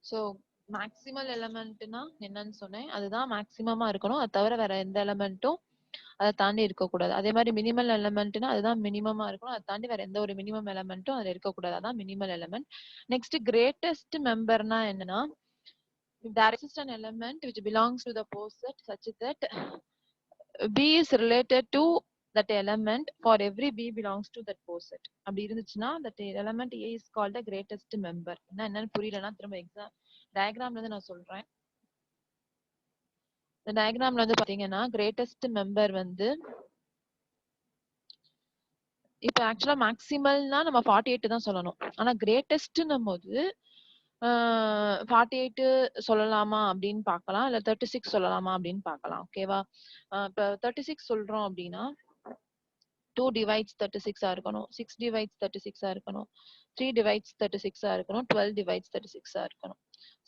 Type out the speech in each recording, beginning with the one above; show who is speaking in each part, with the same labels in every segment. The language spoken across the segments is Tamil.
Speaker 1: ஸோ மேக்ஸிமல் எலமெண்ட்னா என்னன்னு சொன்னேன், அதுதான் மேக்ஸிமமா இருக்கணும். அது தவிர வேற எந்த எலமெண்ட்டும் அதை தாண்டி இருக்கக்கூடாது. அதே மாதிரி மினிமல் எலமெண்ட்னா அதுதான் மினிமமா இருக்கணும். அதை தாண்டி வேற எந்த ஒரு மினிமம் எலமெண்ட்டும் அதுல இருக்கக்கூடாது. அதான் மினிமல் எலமெண்ட். நெக்ஸ்ட் கிரேட்டஸ்ட் மெம்பர்னா என்னன்னா, if there exists an element which belongs to the poset such that B is related to that element for every B belongs to that poset. அப்படி இருந்துச்சுன்னா that element A is called the greatest member. என்னன்னு புரியலன்னா திரும்ப எக்ஸாம் டயக்ராம்ல இருந்து நான் சொல்றேன். இந்த டயக்ராம்ல வந்து பாத்தீங்கன்னா கிரேட்டஸ்ட் மெம்பர் வந்து இப்போ ஆக்சுவலா மேக்ஸிமல்னா நம்ம 48 தான் சொல்லணும். ஆனா கிரேட்டஸ்ட்னும் போது 48 சொல்லலாமா அப்படின்னு பார்க்கலாம், இல்ல 36 சொல்லலாமா அப்படின்னு பார்க்கலாம். ஓகேவா? இப்போ 36 சொல்றோம் அப்படின்னா 2 divides 36 ஆ இருக்கணும், 6 divides 36 ஆ இருக்கணும், 3 divides 36 ஆ இருக்கணும், 12 divides 36 ஆ இருக்கணும்.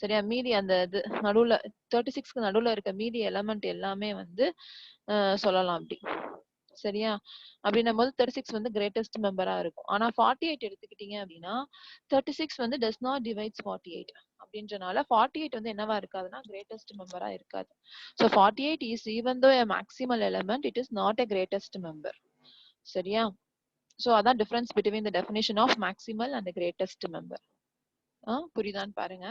Speaker 1: சரியா? மீதி அந்த இது நடுவுல 36க்கு நடுவுல இருக்க மீதி எலமெண்ட் எல்லாமே வந்து சொல்லலாம் அப்படி. சரியா? அப்படின்னும் போது 36 வந்து கிரேட்டஸ்ட் மெம்பரா இருக்கும். ஆனா 48 எடுத்துக்கிட்டீங்க அப்படின்னா 36 வந்து does not divides 48 அப்படின்றனால 48 வந்து என்னவா இருக்காதுன்னா கிரேட்டஸ்ட் மெம்பரா இருக்காது. So 48 is even though a maximal element, it is not a greatest member. சரியா? So அதான் difference between the definition of maximal and the greatest member. புரியுதான்னு பாருங்க.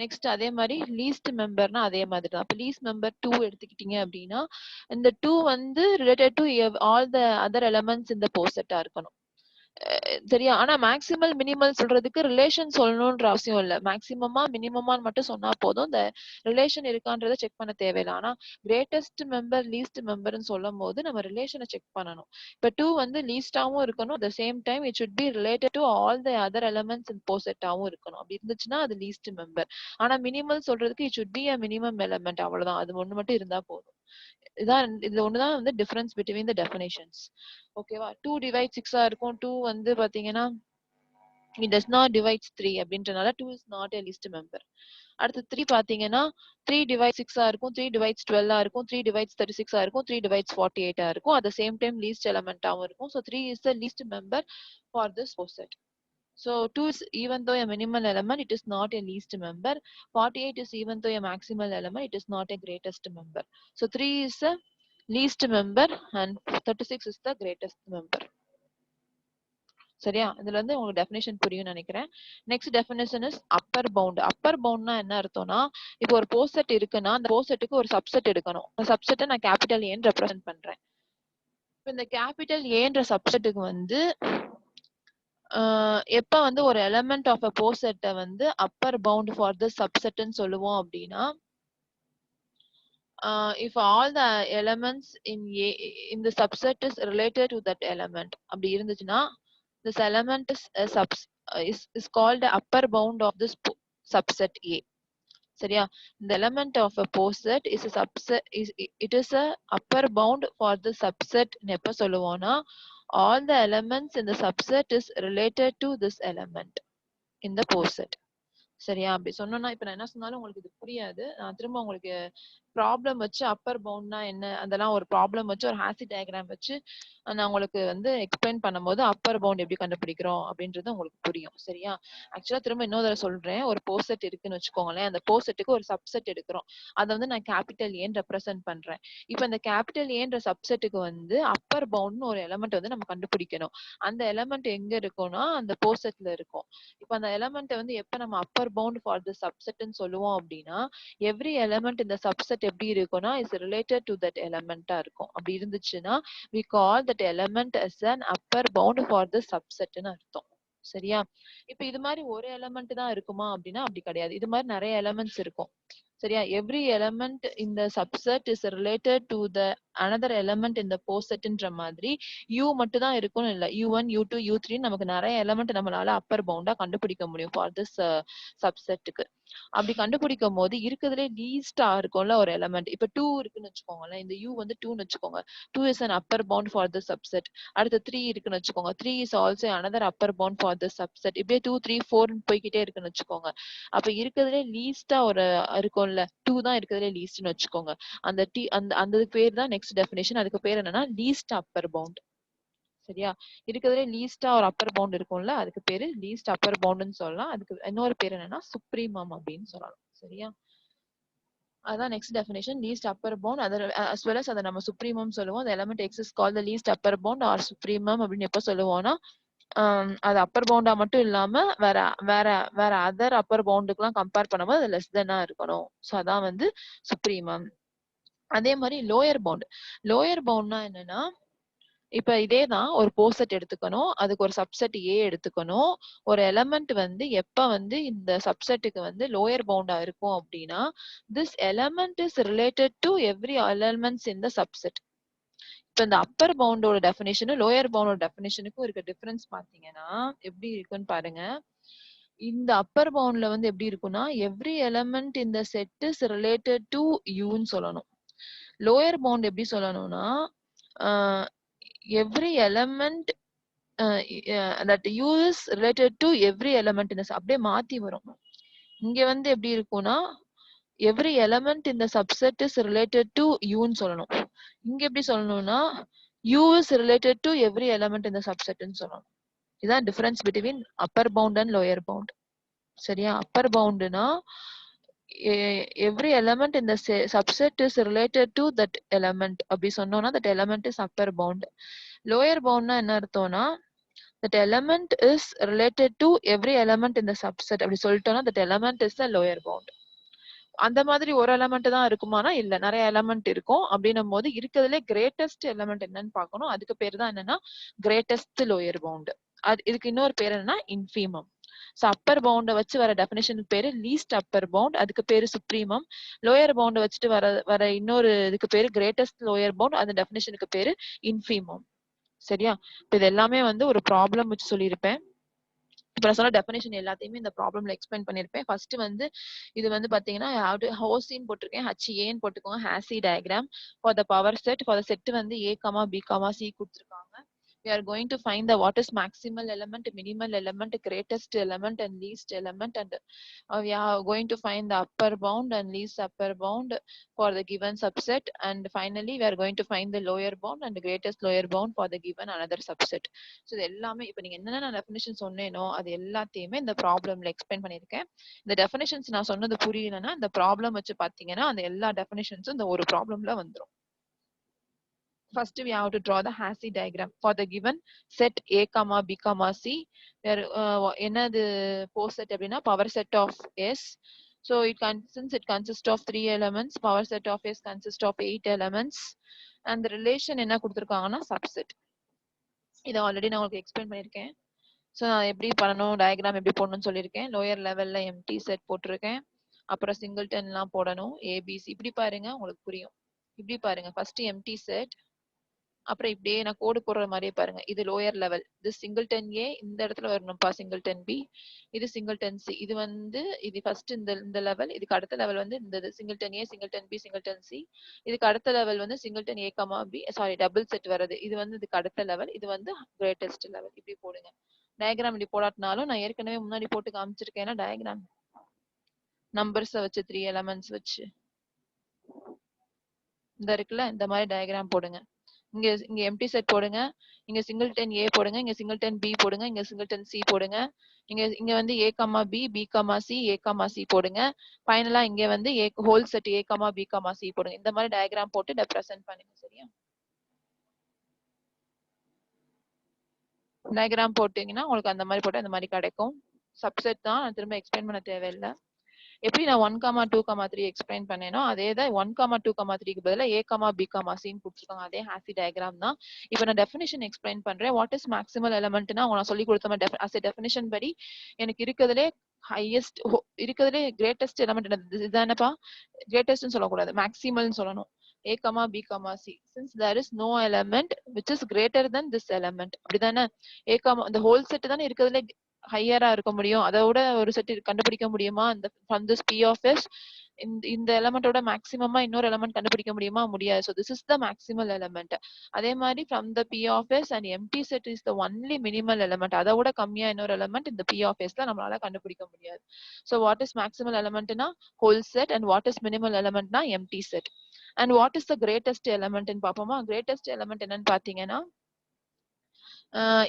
Speaker 1: நெக்ஸ்ட் அதே மாதிரி லீஸ்ட் மெம்பர்னா அதே மாதிரி தான். இப்போ லீஸ்ட் மெம்பர் 2 எடுத்துக்கிட்டீங்க அப்படின்னா இந்த 2 வந்து related to all the other elements இந்த போசெட்டா இருக்கணும். சரியா? ஆனா மேக்ஸிமல் மினிமல் சொல்றதுக்கு ரிலேஷன் சொல்லணும்ன்ற அவசியம் இல்ல. மேக்ஸிமமா மினிமமான்னு மட்டும் சொன்னா போதும். இந்த ரிலேஷன் இருக்கான்றத செக் பண்ண தேவையில்லை. ஆனா கிரேட்டஸ்ட் மெம்பர் லீஸ்ட் மெம்பர்னு சொல்லும் போது நம்ம ரிலேஷனை செக் பண்ணணும். இப்ப 2 வந்து லீஸ்டாவும் இருக்கணும், at the same time it should be related to all the other elements in போசெட்டாவும் இருக்கணும். அப்படி இருந்துச்சுன்னா அது லீஸ்ட் மெம்பர். ஆனா மினிமல் சொல்றதுக்கு it should be a minimum element, அவ்வளவுதான். அது ஒண்ணு மட்டும் இருந்தா போதும். இதான் இது ஒண்ணுதான் வந்து டிஃபரன்ஸ் பிட்வீன் த டெஃபினேஷன்ஸ். ஓகேவா? 2 டிவைட் 6 ஆ இருக்கும். 2 வந்து பாத்தீங்கன்னா it does not divides 3 அப்படின்றனால 2 is not a least member. அடுத்து 3 பாத்தீங்கன்னா 3 divides 6 ஆ இருக்கும், 3 divides 12 ஆ இருக்கும், 3 divides 36 ஆ இருக்கும், 3 divides 48 ஆ இருக்கும். at the same time least element ஆவும் இருக்கும். So 3 is the least member for this poset. So 2 is even though a minimal element, it is not a least member. 48 is even though a maximal element, it is not a greatest member. So 3 is the least member and 36 is the greatest member. சரியா? இதுல இருந்து உங்களுக்கு டெஃபினேஷன் புரியும்னு நினைக்கிறேன். Next definition is upper bound. Upper பவுண்ட்னா என்ன அர்த்தம்னா, இப்போ ஒரு போசெட் இருக்குன்னா அந்த போசெட்டுக்கு ஒரு சப்செட் எடுக்கணும். அந்த சப்செட்டை நான் கேபிட்டல் ஏன்னு ரெப்ரசென்ட் பண்றேன். இப்போ இந்த கேபிட்டல் ஏன்ற சப்செட்டுக்கு வந்து எப்ப வந்து ஒரு எலமெண்ட் ஆஃப் அ போசெட்டை வந்து அப்பர் பவுண்ட் ஃபார் தி சப்செட்னு சொல்லுவோம் அப்படின்னா, if all the elements in the subset is related to that element அப்படி இருந்துச்சுன்னா this element is called the upper bound of this subset A. சரியா? the element of a poset is a subset it is a upper bound for the subset எப்ப சொல்லுவோம்னா all the elements in the subset is related to this element in the poset. சரியா? அப்படி சொன்னோம்னா இப்ப நான் என்ன சொன்னாலும் உங்களுக்கு இது புரியாது. நான் திரும்ப உங்களுக்கு ப்ராப்ளம் வச்சு அப்பர் பவுண்ட்னா என்ன அதெல்லாம் ஒரு ப்ராப்ளம் வச்சு ஒரு ஹாசி டயக்ராம் வச்சு நான் உங்களுக்கு வந்து எக்ஸ்பிளைன் பண்ணும்போது அப்பர் பவுண்ட் எப்படி கண்டுபிடிக்கிறோம் அப்படின்றது உங்களுக்கு புரியும். சரியா? ஆக்சுவலா திரும்ப இன்னொரு தடவை சொல்றேன். ஒரு போசெட் இருக்குன்னு வச்சுக்கோங்களேன். அந்த போசெட்டுக்கு ஒரு சப்செட் எடுக்கிறோம். அதை வந்து நான் கேபிட்டல் ஏன்னு ரெப்ரசென்ட் பண்றேன். இப்ப இந்த கேபிட்டல் ஏன்ற சப்செட்டுக்கு வந்து அப்பர் பவுண்ட்னு ஒரு எலமெண்ட் வந்து நம்ம கண்டுபிடிக்கணும். அந்த எலமெண்ட் எங்க இருக்கும்னா அந்த போசெட்ல இருக்கும். இப்ப அந்த எலமெண்ட் வந்து எப்ப நம்ம அப்பர் பவுண்ட் ஃபார் தி சப்செட்னு சொல்லுவோம் அப்படின்னா எவ்ரி எலமெண்ட் இந்த சப்செட் எப்படி இருக்கும்னா இஸ் ரிலேட்டட் டு தட் எலமெண்டா இருக்கும். அப்படி இருந்துச்சுன்னா we call that element as an upper bound for the subset ன்னு அர்த்தம். சரியா? இப்ப இது மாதிரி ஒரு எலமெண்ட் தான் இருக்குமா அப்படின்னா அப்படி கிடையாது. இது மாதிரி நிறைய எலமெண்ட்ஸ் இருக்கும். சரியா? every element in the subset is related to the another element in the posetன்ற மாதிரி u மட்டும் தான் இருக்கும்னு இல்ல. u1 u2 u3 நமக்கு நிறைய எலமெண்ட் நம்மளால அப்பர் பவுண்டா கண்டுபிடிக்க முடியும் ஃபார் திஸ் சப்செட்டுக்கு. அப்படி கண்டுபிடிக்கும் போது இருக்கிறதுலே லீஸ்டா இருக்கும்ல ஒரு எலமெண்ட். இப்ப 2 இருக்குன்னு வச்சுக்கோங்களேன். இந்த u வந்து 2ன்னு வச்சுக்கோங்க. 2 is an upper bound for the subset. அடுத்து 3 இருக்குன்னு வச்சுக்கோங்க. 3 is also another upper bound for the subset. இப்படியே 2 3 4 போய்கிட்டே இருக்குன்னு வச்சுக்கோங்க. அப்ப இருக்கிறதுலே லீஸ்டா ஒரு இருக்கும்ல 2 தான் இருக்கிறதுலே லீஸ்ட்னு வச்சுக்கோங்க. அந்த அந்த பேர் தான் நெக்ஸ்ட் டெஃபினேஷன். அதுக்கு பேர் என்னன்னா லீஸ்ட் அப்பர் பவுண்ட். சரியா? இருக்கிறதுலே லீஸ்டா ஒரு அப்பர் பவுண்ட் இருக்கும்ல, அதுக்கு பேரு லீஸ்ட் அப்பர் பவுண்ட்ன்னு சொல்லலாம். அதுக்கு இன்னொரு பேர் என்னன்னா சுப்ரீமம் அப்படின்னு சொல்லலாம். சரியா? அதான் next definition least upper bound other as well as அத நம்ம சுப்ரீமம் சொல்லுவோம். the element x is called the least upper bound or supremum அப்படின்னு எப்ப சொல்லுவோம்னா அது அப்பர் பவுண்டா மட்டும் இல்லாம வேற வேற வேற அதர் அப்பர் பவுண்டுக்குலாம் கம்பேர் பண்ணும்போது அது லெஸ் தென்னா இருக்கணும். ஸோ அதான் வந்து சுப்ரீமம். அதே மாதிரி லோயர் பவுண்ட். லோயர் பவுண்ட்னா என்னன்னா இப்ப இதேதான் ஒரு போசெட் எடுத்துக்கணும். அதுக்கு ஒரு சப்செட் ஏ எடுத்துக்கணும். ஒரு எலமெண்ட் வந்து எப்ப வந்து இந்த சப்செட்டுக்கு வந்து லோயர் பவுண்டா இருக்கும் அப்படின்னா this element is related to every elements in the subset. இப்ப இந்த அப்பர் பவுண்டோட டெஃபினேஷனும் லோயர் பவுண்டோட டெஃபினேஷனுக்கும் இருக்க டிஃபரன்ஸ் பாத்தீங்கன்னா எப்படி இருக்குன்னு பாருங்க. இந்த அப்பர் பவுண்ட்ல வந்து எப்படி இருக்கும்னா எவ்ரி எலமெண்ட் இந்த செட் இஸ் ரிலேட்டட் டு யூன்னு சொல்லணும். லோயர் பவுண்ட் எப்படி சொல்லணும்னா every element that u is related to every element in the அப்படியே மாத்தி வரும். இங்க வந்து எப்படி இருக்கும்னா every element in the subset is related to u ன்னு சொல்லணும். இங்க எப்படி சொல்லணும்னா u is related to every element in the subset ன்னு சொல்லணும். இதான் difference between upper bound and lower bound. சரியா? Upper பவுண்ட்னா every element in the subset is related to that element அப்படி சொன்னோம்னா that element is upper bound. lower boundனா என்ன அர்த்தம்னா that element is related to every element in the subset அப்படி சொல்லிட்டோம்னா that element is the lower bound. அந்த மாதிரி ஒரு எலமெண்ட் தான் இருக்குமானா இல்ல, நிறைய எலமெண்ட் இருக்கும். அப்படின்னும் போது இருக்கிறதுலே கிரேட்டஸ்ட் எலமெண்ட் என்னன்னு பார்க்கணும். அதுக்கு பேர் தான் என்னன்னா கிரேட்டஸ்ட் லோயர் பவுண்ட். அது இதுக்கு இன்னொரு பேர் என்னன்னா இன்ஃபீமம். ஸோ அப்பர் பவுண்டை வச்சு வர டெஃபினேஷனுக்கு பேரு லீஸ்ட் அப்பர் பவுண்ட், அதுக்கு பேரு சுப்ரீமம். லோயர் பவுண்டை வச்சுட்டு வர இன்னொரு இதுக்கு பேரு கிரேட்டஸ்ட் லோயர் பவுண்ட், அந்த டெஃபினேஷனுக்கு பேரு இன்ஃபீமம். சரியா? இப்ப இது எல்லாமே வந்து ஒரு ப்ராப்ளம் வச்சு சொல்லியிருப்பேன். இப்ப நான் சொன்ன டெஃபினேஷன் எல்லாத்தையுமே இந்த ப்ராப்ளம்ல எக்ஸ்பிளைன் பண்ணிருப்பேன். ஃபர்ஸ்ட் வந்து இது வந்து பாத்தீங்கன்னா ஹோசின்னு போட்டிருக்கேன், HAன்னு போட்டுக்கோங்க. Hasse diagram for the power set. For the set வந்து A, B, C கொடுத்துருக்காங்க. We are going to find the what is maximal element, minimal element, greatest element and least element, and we are going to find the upper bound and least upper bound for the given subset, and finally we are going to find the lower bound and the greatest lower bound for the given another subset. So இது எல்லாமே இப்ப நீங்க என்னென்ன டெஃபினேஷன் சொன்னேனோ அது எல்லாத்தையுமே இந்த ப்ராப்ளம்ல எக்ஸ்பிளைன் பண்ணிருக்கேன். இந்த டெஃபினேஷன்ஸ் நான் சொன்னது புரியலன்னா இந்த ப்ராப்ளம் வச்சு பாத்தீங்கன்னா அந்த எல்லா டெஃபினேஷன்ஸும் இந்த ஒரு ப்ராப்ளம்ல வந்துரும். First we have to draw the Hasse diagram for the given set A, B, C. Where என்னது power set அப்படின்னா power set of S. So since it consists of 3 elements, power set of S consists of 8 elements. And the relation என்ன கொடுத்திருக்காங்கன்னா subset. இதை ஆல்ரெடி நான் உங்களுக்கு எக்ஸ்பிளைன் பண்ணியிருக்கேன். ஸோ நான் எப்படி பண்ணணும், டயக்ராம் எப்படி போடணும்னு சொல்லியிருக்கேன். லோயர் லெவல்ல எம்டி செட் போட்டிருக்கேன். அப்புறம் சிங்கிள்டன்லாம் போடணும், ஏபிசி. இப்படி பாருங்க உங்களுக்கு புரியும். இப்படி பாருங்க, ஃபர்ஸ்ட் எம்டி செட், அப்புறம் இப்படியே நான் கோடு போடுற மாதிரியே பாருங்க. இது லோயர் லெவல், இது சிங்கிள்டன் ஏ இந்த இடத்துல வரணும்ப்பா, சிங்கிள்டன் பி, இது சிங்கிள்டன் சி. இது வந்து இது ஃபர்ஸ்ட் இந்த லெவல், இதுக்கு அடுத்த லெவல் வந்து இந்த singleton A, singleton B, singleton C. இதுக்கு அடுத்த லெவல் வந்து singleton A comma B, sorry double set வருது. இது வந்து இதுக்கு அடுத்த லெவல், இது வந்து கிரேட்டஸ்ட் லெவல். இப்படி போடுங்க. டயக்ராம் இப்படி போடாட்டினாலும் நான் ஏற்கனவே முன்னாடி போட்டு காமிச்சிருக்கேன் டயக்ராம், நம்பர்ஸை வச்சு 3 எலமெண்ட்ஸ் வச்சு இந்த இருக்குல்ல, இந்த மாதிரி டயக்ராம் போடுங்க. இங்க இங்க எம்டி செட் போடுங்க, இங்க சிங்கிள்டன் ஏ போடுங்க, இங்க சிங்கிள்டன் பி போடுங்க, இங்க சிங்கிள்டன் சி போடுங்க. இங்க வந்து A comma B, B comma C, A comma C போடுங்க. ஃபைனலா இங்க வந்து A whole set A comma B comma C போடுங்க. இந்த மாதிரி டயக்ராம் போட்டு ரெப்ரசென்ட் பண்ணுங்க. சரியா? டயக்ராம் போட்டீங்கன்னா உங்களுக்கு அந்த மாதிரி போட்டு அந்த மாதிரி கிடைக்கும். சப்செட் தான், நான் திரும்ப எக்ஸ்பிளைன் பண்ண தேவையில்லை. எப்படி நான் 1, 2, 3 எக்ஸ்பிளைன் பண்ணேனோ அதே தான் 1, 2, 3க்கு பதிலா A, B, Cன்னு கொடுத்துருக்காங்க. அதே ஹாசி டயக்ராம் தான். இப்போ நான் டெஃபினேஷன் எக்ஸ்பிளைன் பண்றேன். வாட் இஸ் மேக்ஸிமல் எலமெண்ட்னா நான் சொல்லி கொடுத்த மாதிரி அஸ் எ டெஃபினேஷன் படி எனக்கு இருக்கிறதுலே ஹையஸ்ட் இருக்கிறதுலே கிரேட்டஸ்ட் எலமெண்ட் இதுதானப்பா, கிரேட்டஸ்ட்னு சொல்லக்கூடாது, மேக்ஸிமல்னு சொல்லணும். A, B, C. Since there is no element which is greater than this element, அப்படிதானே? இந்த ஹோல் செட் தானே இருக்கிறதுலே ஹையரா இருக்க முடியும். அதை விட ஒரு செட் கண்டுபிடிக்க முடியுமா? இந்த from this P of S இந்த எலமெண்டோட மேக்ஸிமமா இன்னொரு எலமெண்ட் கண்டுபிடிக்க முடியுமா? முடியாது. So this is the maximal element. அதே மாதிரி from the P of S and empty set is the only minimal element. அதை விட கம்மியா இன்னொரு எலமெண்ட் இந்த P of S ல நம்மளால கண்டுபிடிக்க முடியாது. So what is maximal element னா whole set, and what is minimal element னா empty set. And what is the greatest element ன்னு பாப்போமா? greatest element என்னன்னு பாத்தீங்கன்னா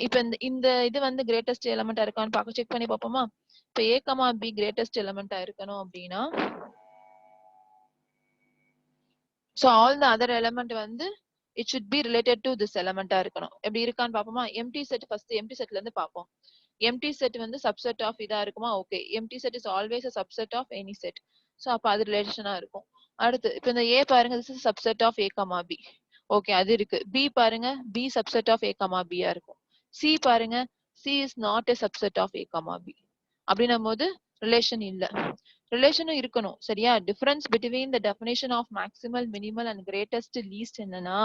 Speaker 1: இப்ப இந்த இது வந்து கிரேட்டஸ்ட் எலிமெண்டா இருக்கான்னு பார்க்க செக் பண்ணி பார்ப்போமா? இப்ப A, B கிரேட்டஸ்ட் எலிமெண்டா இருக்கணும் அப்படின்னா, so all the other element வந்து it should be related to this element இருக்கணும். எப்படி இருக்கான்னு பார்ப்போமா? empty set first empty setல இருந்து பார்ப்போம். empty set வந்து subset of இதா இருக்குமா? Okay. empty set is always a subset of any set. so அப்ப அது ரிலேஷனா இருக்கும். அடுத்து இப்ப இந்த A பாருங்க, this is subset of A, B. Okay, அது இருக்கு. B பாருங்க, B subset of A, B யா இருக்கும். C பாருங்க, C is not a subset of A, B. அப்படின்னும் போது ரிலேஷன் இல்ல. ரிலேஷனும் இருக்கணும். சரியா? Difference between the definition of maximal, minimal and greatest least என்னன்னா,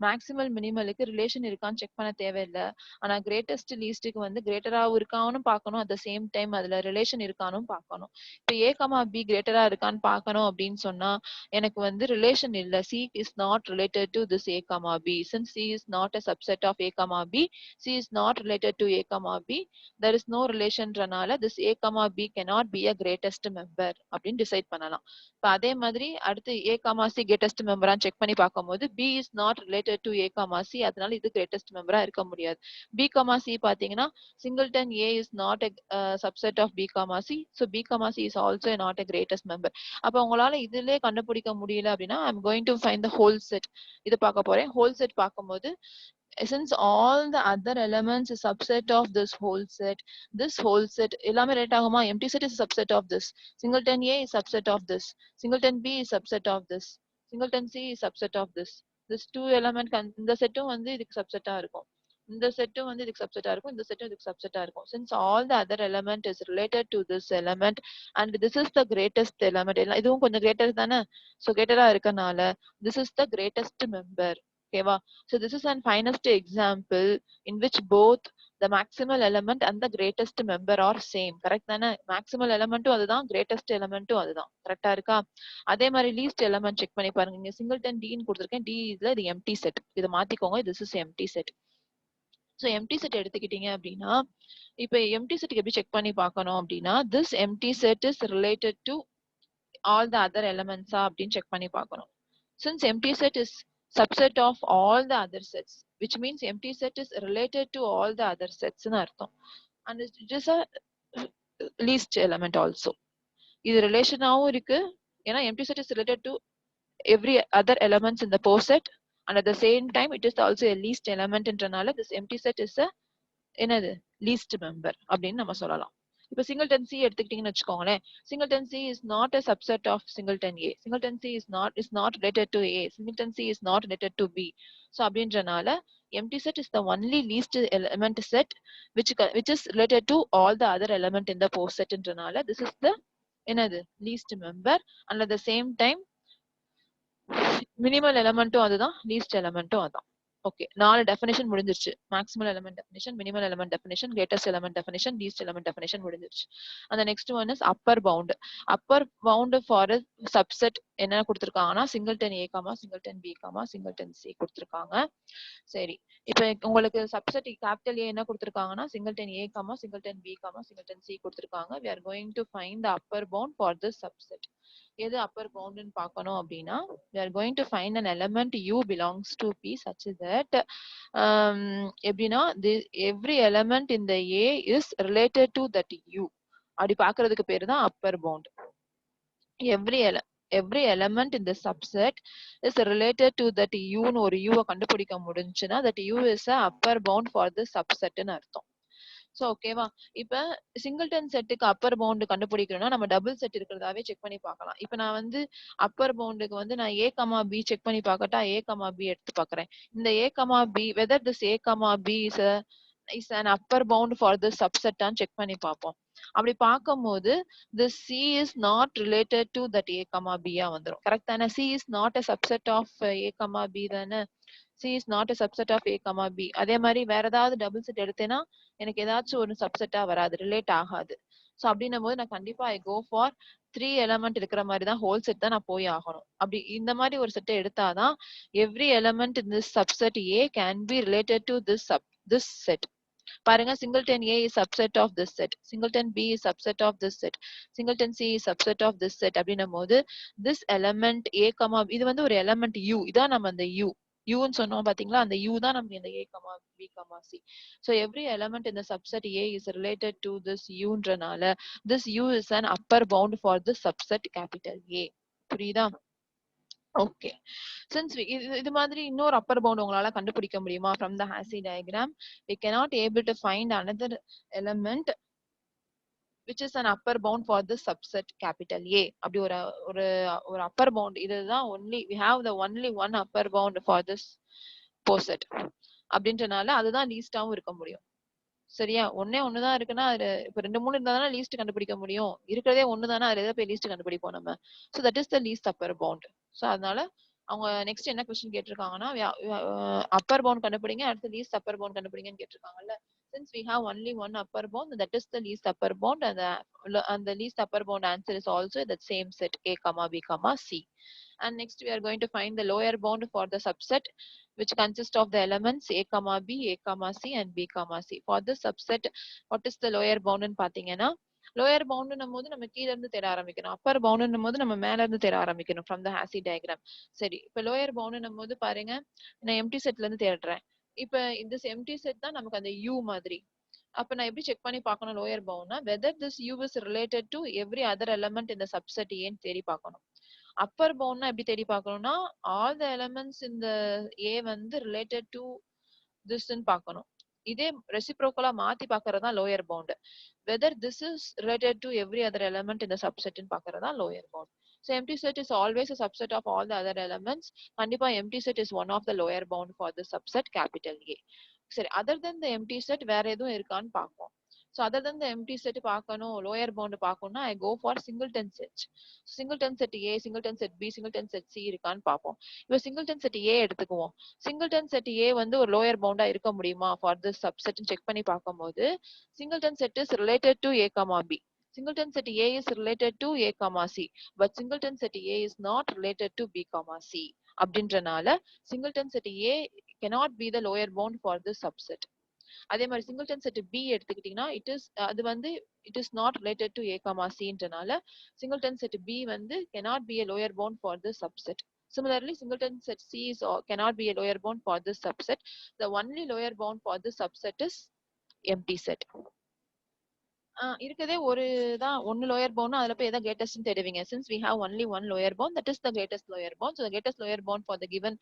Speaker 1: மேக்ஸிமல் மினிமலுக்கு ரிலேஷன் இருக்கான்னு செக் பண்ண தேவையில்லை. ஆனா கிரேட்டஸ்ட் லீஸ்டுக்கு வந்து கிரேட்டராகவும் இருக்கான்னு பார்க்கணும். அட் த சேம் டைம் அதுல ரிலேஷன் இருக்கான்னு பார்க்கணும். இப்போ A, B கிரேட்டரா இருக்கான்னு பார்க்கணும் அப்படின்னு சொன்னா எனக்கு வந்து ரிலேஷன் இல்ல. C is not related to this A, B. Since C is not a subset of A, B, C is not related to A, B. There is no relation-றனால this A, B cannot be a greatest member அப்படின்னு டிசைட் பண்ணலாம். இப்ப அதே மாதிரி அடுத்து A, C greatest member-ஆன்னு செக் பண்ணி பார்க்கும்போது B is not related to A, C, அதனால இது greatest member-ஆ இருக்க முடியாது. B, C பாத்தீங்கன்னா singleton A is not a subset of B, C. So B, C is also not a greatest member. அப்ப உங்களால இதிலே கண்டுபிடிக்க முடியல அப்படின்னா I'm going to find the whole set. இது பார்க்க போறேன். whole set பார்க்கும்போது since all the other elements is subset of this whole set எல்லாமே ரைட் ஆகுமா? empty set is a subset of this, singleton A is subset of this, singleton B is subset of this, singleton C is subset of this two element இந்த செட்டும் வந்து இதுக்கு சப்செட்டா இருக்கும், இந்த செட்டும் வந்து இதுக்கு சப்செட்டா இருக்கும், இந்த செட்டும் இதுக்கு சப்செட்டா இருக்கும். since all the other element is related to this element and this is the greatest element, இதுவும் கொஞ்சம் greater தானே, so greater-ஆ இருக்கனால this is the greatest member. ஓகேவா? so this is an finest example in which both the maximal element and the greatest member are same. Correct தானே? maximal elementடும் அதுதான், greatest elementடும் அதுதான். கரெக்டா இருக்கா? அதே மாதிரி least element செக் பண்ணி பாருங்க. இங்க singleton D ன்னு கொடுத்திருக்கேன். D இதுல இது empty set. இதை மாத்திக்கோங்க. this is empty set. so empty set எடுத்துக்கிட்டீங்க அப்படின்னா இப்ப empty set எப்படி செக் பண்ணி பார்க்கணும் அப்படின்னா this empty set is related to all the other elements அப்படின்னு செக் பண்ணி பார்க்கணும். since empty set is subset of all the other sets, which means empty set is related to all the other sets ன்னு அர்த்தம். and it is a least element also. இது ரிலேஷனாவும் இருக்கு, ஏன்னா empty set is related to every other elements in the post set and at the same time it is also a least element என்றனால this empty set is a என்னது least member அப்படின்னு நம்ம சொல்லலாம். இப்ப singleton C எடுத்துக்கிட்டீங்கன்னு வச்சுக்கோங்களேன். singleton C is not a subset of singleton A. singleton C is not related to A. singleton C is not related to B. so அப்படின்றனால empty set is the only least element set which is related to all the other element in the post set என்றனால this is the என்னது least member and at the same time minimal elementடும் அதுதான், least elementடும் அதுதான். ஓகே, 4 டெஃபினிஷன் முடிஞ்சிருச்சு. Maximal element definition, minimal element definition, greatest element definition, least element definition முடிஞ்சிருச்சு. அந்த next one is upper bound. Upper bound for subset என்ன கொடுத்திருக்காங்கன்னா singleton A, singleton B, singleton C கொடுத்திருக்காங்க. சரி, இப்ப உங்களுக்கு சப்செட் கேபிட்டல் A என்ன கொடுத்திருக்காங்கன்னா singleton A, singleton B, singleton C கொடுத்திருக்காங்க. we are going to find the upper bound for this subset. எது அப்பர் பவுண்ட்னு பார்க்கணும் அப்படின்னா we are going to find an element U belongs to P such that எப்படின்னா every element in the A is related to that U. அப்படி பார்க்கிறதுக்கு பேரு தான் upper bound. every element in the subset is related to that U ன்னு ஒரு U கண்டுபிடிக்க முடிஞ்சுன்னா that U is a upper bound for the subset ன்னு அர்த்தம். சோ ஓகேவா? இப்ப சிங்கிள்டன் செட்டுக்கு அப்பர் பவுண்ட் கண்டுபிடிக்கணும்னா நம்ம டபுள் செட் இருக்கிறதாவே செக் பண்ணி பார்க்கலாம். இப்ப நான் வந்து அப்பர் பவுண்டுக்கு வந்து நான் A, B செக் பண்ணி பார்க்கட்டா, A, B எடுத்து பார்க்கறேன். இந்த A, B whether this A, B is an upper bound for this subset ஆன்னு செக் பண்ணி பார்ப்போம். அப்படி பார்க்கும்போது this C is not related to that A, B ஆ வந்துரும். கரெக்ட் தானே? C is not a subset of A, B தானே? C is not a subset of A, B. அதே மாதிரி வேற ஏதாவது டபுள் செட் எடுத்தேன்னா எனக்கு ஏதாச்சும் ஒரு சப்செட்டா வராது, ரிலேட் ஆகாது. சோ அப்படின்னும் போது நான் கண்டிப்பா ஐ கோ ஃபார் 3 எலிமெண்ட் இருக்கிற மாதிரி தான் ஹோல் செட் தான் நான் போய் ஆகணும். அப்படி இந்த மாதிரி ஒரு செட்டை எடுத்தாதான் every element in this subset A can be related to this set. பாருங்க, singleton A is subset of this set, singleton B is subset of this set, singleton C is subset of this set அப்படின்னும் போது this element A, இது வந்து ஒரு element U, இதான் நம்ம அந்த U. யூன்னு சொன்னோம் பாத்தீங்களா, அந்த யூ தான் நமக்கு இந்த A, B, C. So every element in the subset A is related to this யூன்றனால this U is an upper bound for the subset capital A. புரியுதா? ஓகே. Since இது மாதிரி இன்னொரு upper bound உங்களால கண்டுபிடிக்க முடியுமா from the Hasse diagram? We cannot able to find another element which is an upper bound for the subset capital A. அப்படி ஒரு ஒரு upper bound இதுதான் only we have the only one upper bound for this poset. அப்படின்றனால அதுதான் லீஸ்டாவும் இருக்க முடியும். சரியா? ஒண்ணே ஒண்ணுதான் இருக்குன்னா அது இப்ப 2, 3 இருந்தா தானே லீஸ்ட் கண்டுபிடிக்க முடியும். இருக்கிறதே ஒண்ணு தானே, அதுல எதை போய் லீஸ்ட் கண்டுபிடிப்போம் நம்ம. So that is the least upper bound. So அதனால அவங்க நெக்ஸ்ட் என்ன கொஸ்டின் கேட்டிருக்காங்கன்னா அப்பர் பவுண்ட் கண்டுபிடிங்க, அடுத்து லீஸ்ட் அப்பர் பவுண்ட் கண்டுபிடிங்கன்னு கேட்டிருக்காங்கல்ல. Since we have only one upper bound, that is the least upper bound, and the least upper bound answer is also the same set A, B, C. And next we are going to find the lower bound for the subset which consists of the elements A, B, A, C and B, C. For this subset, what is the lower bound ன்னு பாத்தீங்கன்னா, லோயர் பவுண்டுன்னும் போது நம்ம கீழ இருந்து தேட ஆரம்பிக்கணும், அப்பர் பவுண்டுன்னும் போது நம்ம மேல இருந்து தேட ஆரம்பிக்கணும் from the Hasse diagram. சரி, இப்ப லோயர் பவுண்டுன்னும் போது பாருங்க, நான் எம்டி செட்ல இருந்து தேடுறேன். இப்ப இந்த எம்டி செட் தான் நமக்கு அந்த யூ மாதிரி. அப்ப நான் எப்படி செக் பண்ணி பார்க்கணும் lower பவுண்ட்னா, whether this u is related to every other element in the subset A ன்னு தேடி பார்க்கணும். அப்பர் பவுண்ட்னா எப்படி தேடி பார்க்கணும்னா, all the elements in the A வந்து related to this ன்னு பார்க்கணும். இதே ரெசிப்ரோக்கலா மாத்தி பார்க்கறது தான் lower bound. Whether this is related to every other element in the subset ன்னு பார்க்கறது தான் lower bound. So empty set is always a subset of all the other elements. கண்டிப்பா empty set is one of the lower bound for the subset capital A. சரி, other than the empty set வேற எதுவும் இருக்கான்னு பார்ப்போம். So other than the empty set பார்க்கணும், lower bound பார்க்கணும்னா I go for singleton set. Singleton set A, singleton set B, singleton set C இருக்கான்னு பார்ப்போம். இப்போ singleton set A எடுத்துக்குவோம். singleton set A வந்து ஒரு lower bound இருக்க முடியுமா for this subset செக் பண்ணி பார்க்கும்போது singleton set is related to A, B. Singleton set A is related to A, C. But singleton set A is not related to B, C. அப்படின்றனால singleton set A cannot be the lower bound for this subset. அதே மாதிரி singleton set B எடுத்துக்கிட்டீங்கன்னா அது வந்து it is not related to A, Cன்றனால singleton set B வந்து cannot be a lower bound for this subset. Similarly, singleton set C cannot be a lower bound for this subset. The only lower bound for this subset is empty set. இருக்கதே ஒன்னு லோயர் பவுண்ட், அதுல போய் எதை greatest தேடுவீங்க. Since we have only one lower bound, that is the greatest lower bound. So the greatest lower bound for the given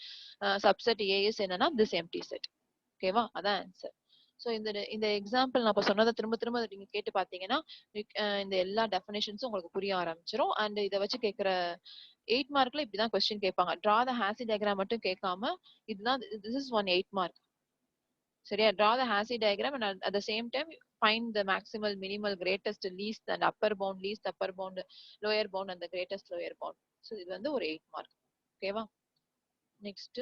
Speaker 1: subset A is என்னன்னா this empty set. ஓகேவா? அதான் ஆன்சர். ஸோ இந்த எக்ஸாம்பிள் நான் இப்போ சொன்னதை திரும்ப திரும்ப நீங்க கேட்டு பார்த்தீங்கன்னா இந்த எல்லா டெஃபினேஷன்ஸும் உங்களுக்கு புரிய ஆரம்பிச்சிடும். அண்ட் இதை வச்சு கேட்குற 8 மார்க்ல இப்படிதான் கொஸ்டின் கேட்பாங்க. ட்ரா த ஹாசி டயக்ராம் மட்டும் கேட்காம இதுதான் this is one 8 mark. சரியா? Draw the Hasse diagram and at the same time find the maximal, minimal, greatest, least and upper bound, least upper bound, lower bound and the greatest lower bound. So இது வந்து ஒரு 8 மார்க். ஓகேவா? நெக்ஸ்ட்